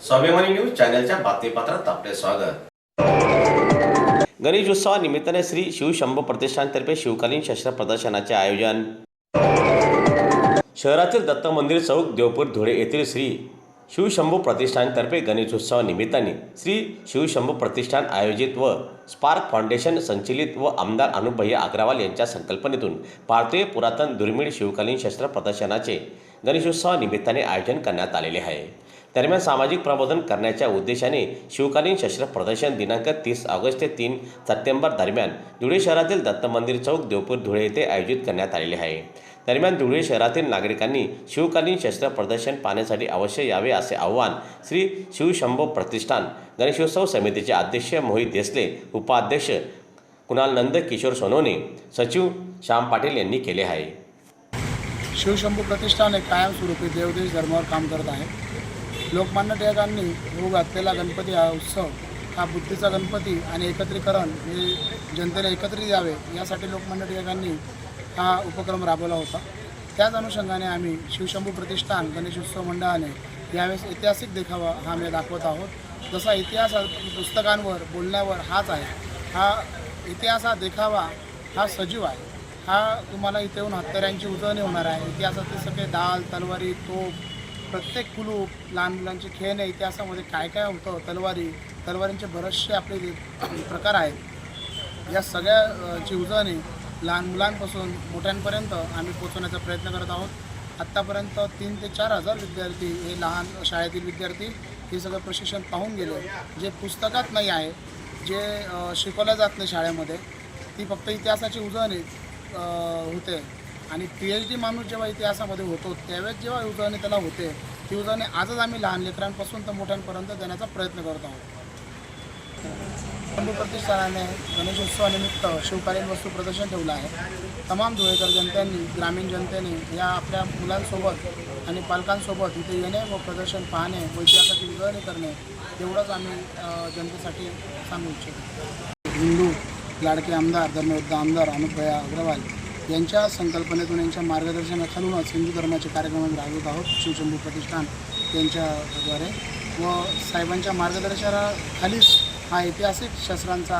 स्वाभिमानी न्यूज चॅनलच्या बातमीपत्रात आपले स्वागत। गणेशोत्सवानिमित्ताने श्री शिवशंभो प्रतिष्ठानतर्फे शिवकालीन शस्त्र प्रदर्शनाचे आयोजन। शहरातील दत्त मंदिर चौक देवपूर धुळे येथील श्री शिवशंभो प्रतिष्ठानतर्फे गणेशोत्सवानिमित्ताने श्री शिवशंभो प्रतिष्ठान आयोजित व स्पार्क फाउंडेशन संचलित व आमदार अनुपभैया अग्रवाल यांच्या संकल्पनेतून भारतीय पुरातन दुर्मिळ शिवकालीन शस्त्र प्रदर्शनाचे गणेशोत्सवानिमित्ताने आयोजन करण्यात आलेले आहे। दरम्यान सामाजिक प्रबोधन करण्याच्या उद्देशाने शिवकालीन शस्त्र प्रदर्शन दिनांक 30 ऑगस्ट ते 3 सप्टेंबर दरम्यान धुळे शहरातील दत्त मंदिर चौक देवपूर धुळे येथे आयोजित करण्यात आलेले आहे। दरम्यान धुळे शहरातील नागरिकांनी शिवकालीन शस्त्र प्रदर्शन पाहण्यासाठी अवश्य यावे असे आवाहन श्री शिवशंभो प्रतिष्ठान गणेशोत्सव समितीचे अध्यक्ष मोहित देसले, उपाध्यक्ष कुणाल नंद किशोर सोनवणे, सचिव श्याम पाटील यांनी केले आहे। शिवशंभो प्रतिष्ठान एक कायमस्वरूपी देवदेश धर्मावर काम करत आहे। लोकमान्य टिळकांनी होऊ घातलेला गणपती हा उत्सव हा बुद्धीचा गणपती आणि एकत्रीकरण हे जनतेला एकत्रित यावे यासाठी लोकमान्य टिळकांनी हा उपक्रम राबवला होता। त्याच अनुषंगाने आम्ही शिवशंभो प्रतिष्ठान गणेशोत्सव मंडळाने यावेळेस ऐतिहासिक देखावा हा आम्ही दाखवत आहोत। जसा इतिहास पुस्तकांवर बोलण्यावर हाच आहे, हा इतिहास हा देखावा हा सजीव आहे। हा तुम्हाला इथे येऊन हत्यारांची उजळणी होणार आहे। इतिहासातले सगळे डाल, तलवारी, तोफ, प्रत्येक कुलूप, लहान मुलांचे खेळणे, इतिहासामध्ये काय काय होतं, तलवारींचे बरेचसे आपले प्रकार आहेत। या सगळ्याची उजळणी लहान मुलांपासून मोठ्यांपर्यंत आम्ही पोचवण्याचा प्रयत्न करत आहोत। आत्तापर्यंत 3 ते 4 हजार विद्यार्थी हे लहान शाळेतील विद्यार्थी हे सगळं प्रशिक्षण पाहून गेले। जे पुस्तकात नाही आहे, जे शिकवलं जात नाही शाळेमध्ये, ती फक्त इतिहासाची उजळणी होते। आणि PhD माणूस जेव्हा इतिहासामध्ये होतो त्यावेळेस जेव्हा उजळणी त्याला होते, ती उजळणी आजच आम्ही लहान लेकरांपासून तर मोठ्यांपर्यंत देण्याचा प्रयत्न करत आहोत। शिवशंभो प्रतिष्ठानाने गणेशोत्सवानिमित्त शिवकालीन वस्तू प्रदर्शन ठेवलं आहे। तमाम धुळेकर जनतेने, ग्रामीण जनतेने या आपल्या मुलांसोबत आणि पालकांसोबत इथे येणे व प्रदर्शन पाहणे व इतिहासाची उजळणी करणे एवढंच आम्ही जनतेसाठी सांगू इच्छितो। हिंदू लाडके आमदार, धर्मयोद्धा आमदार अनुपभैया अग्रवाल यांच्या संकल्पनेतून, यांच्या मार्गदर्शनाखालूनच हिंदू धर्माचे कार्यक्रम राबवत आहोत शिवशंभो प्रतिष्ठान यांच्याद्वारे। व साहेबांच्या मार्गदर्शनाखालीच हा ऐतिहासिक शस्त्रांचा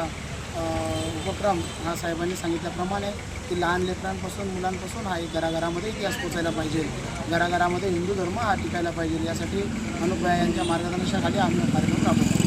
उपक्रम हा साहेबांनी सांगितल्याप्रमाणे की लहान लेकरांपासून मुलांपासून हा घराघरामध्ये इतिहास पोचायला पाहिजे, घराघरामध्ये हिंदू धर्म हा टिकायला पाहिजे, यासाठी अनुपभैया यांच्या मार्गदर्शनाखाली आम्ही कार्यक्रम राबवतो।